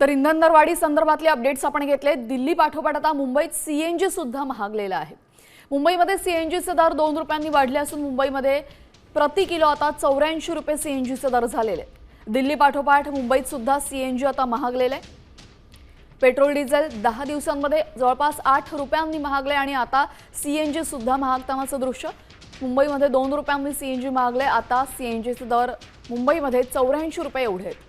तर इंधन दरवाढी संदर्भातले अपडेट्स आपण घेतले। दिल्ली पाठोपाठ आता मुंबईत सीएनजी सुद्धा महागलेला आहे। मुंबईमध्ये सीएनजीचे दर 2 रुपयांनी वाढले असून मुंबईमध्ये प्रति किलो आता 84 रुपये सीएनजीचे दर झालेले। दिल्ली पाठोपाठ मुंबईत सुद्धा सीएनजी आता महागलेले आहे। पेट्रोल डिझेल 10 दिवसांमध्ये जवळपास 8 रुपयांनी महागले आणि आता सीएनजी सुद्धा महागतानाचं दृश्य। मुंबईमध्ये 2 रुपयांनी सीएनजी महागले, आता सीएनजीचे दर मुंबईमध्ये 84 रुपये एवढे आहेत।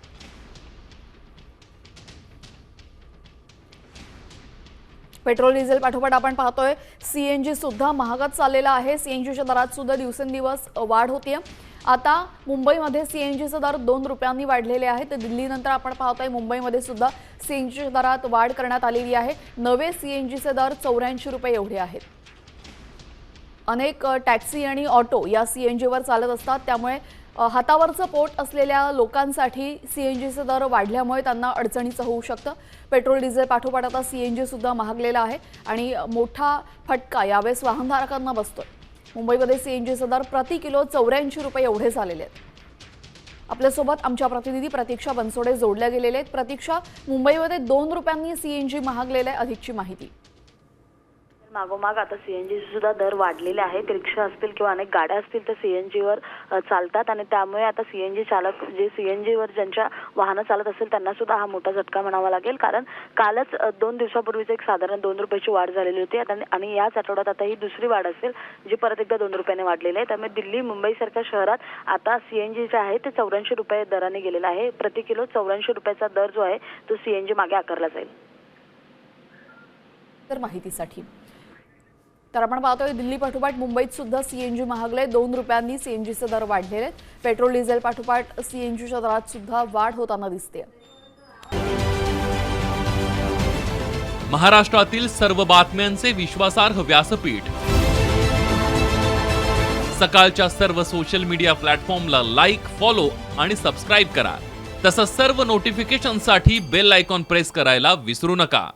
पेट्रोल डिझेल पाठोपाठ आपण पाहतोय सीएनजी सुद्धा महागत चाललेला आहे। सीएनजीच्या दरात सुद्धा दिवसेंदिवस वाढ होतीये। आता मुंबईमध्ये सीएनजीचे दर 2 रुपयांनी वाढलेले आहेत। तर दिल्लीनंतर आपण पाहतोय मुंबईमध्ये सुद्धा सीएनजीच्या दरात वाढ करण्यात आलेली आहे। नवे सीएनजीचे दर 84 रुपये एवढे आहेत। अनेक टॅक्सी आणि ऑटो या सीएनजीवर चालत असतात, त्यामुळे हातावरचं पोट असलेल्या लोकांसाठी सीएनजीचे दर वाढल्यामुळे त्यांना अडचणीचं होऊ शकतं। पेट्रोल डिझेल पाठोपाठ आता सीएनजी सुद्धा महागलेला आहे आणि मोठा फटका यावेळेस वाहनधारकांना बसतोय। मुंबईमध्ये सीएनजीचे दर प्रति किलो 84 रुपये एवढे झालेले आहेत। आपल्यासोबत आमच्या प्रतिनिधी प्रतीक्षा बनसोडे जोडल्या गेलेले आहेत। प्रतीक्षा, मुंबईमध्ये 2 रुपयांनी सीएनजी महागलेले आहे, अधिकची माहिती। मागोमाग आता सीएनजी सुद्धा दर वाढलेले आहेत। रिक्षा असतील किंवा अनेक गाड्या असतील तर सीएनजीवर चालतात आणि त्यामुळे आता सीएनजी चालक जे सीएनजीवर ज्यांच्या वाहनं चालत असेल त्यांना सुद्धा हा मोठा झटका म्हणावा लागेल, कारण कालच 2 दिवसापूर्वीच एक साधारण 2 रुपयाची वाढ झालेली होती आणि याच आठवड्यात आता ही दुसरी वाढ असेल जी परत एकदा 2 रुपयाने वाढलेली आहे। त्यामुळे दिल्ली मुंबई सारख्या शहरात आता सीएनजी जे आहे ते 84 रुपये दराने गेलेला आहे। प्रति किलो 84 रुपयाचा दर जो आहे तो सीएनजी मागे आकारला जाईल। तर माहितीसाठी तर आपण पाहतोय दिल्ली पाठोपाठ मुंबईत सुद्धा सीएनजी महागले। 2 रुपयांनी सीएनजीचे दर वाढलेले आहेत। पेट्रोल डिझेल पाठोपाठ सीएनजीच्या दरात सुद्धा वाढ होताना दिसते। महाराष्ट्रातील सर्व बातम्यांचे विश्वासार्ह व्यासपीठ, सकाळच्या सर्व सोशल मीडिया प्लॅटफॉर्मला लाईक, फॉलो आणि सबस्क्राईब करा। तसंच सर्व नोटिफिकेशनसाठी बेल आयकॉन प्रेस करायला विसरू नका।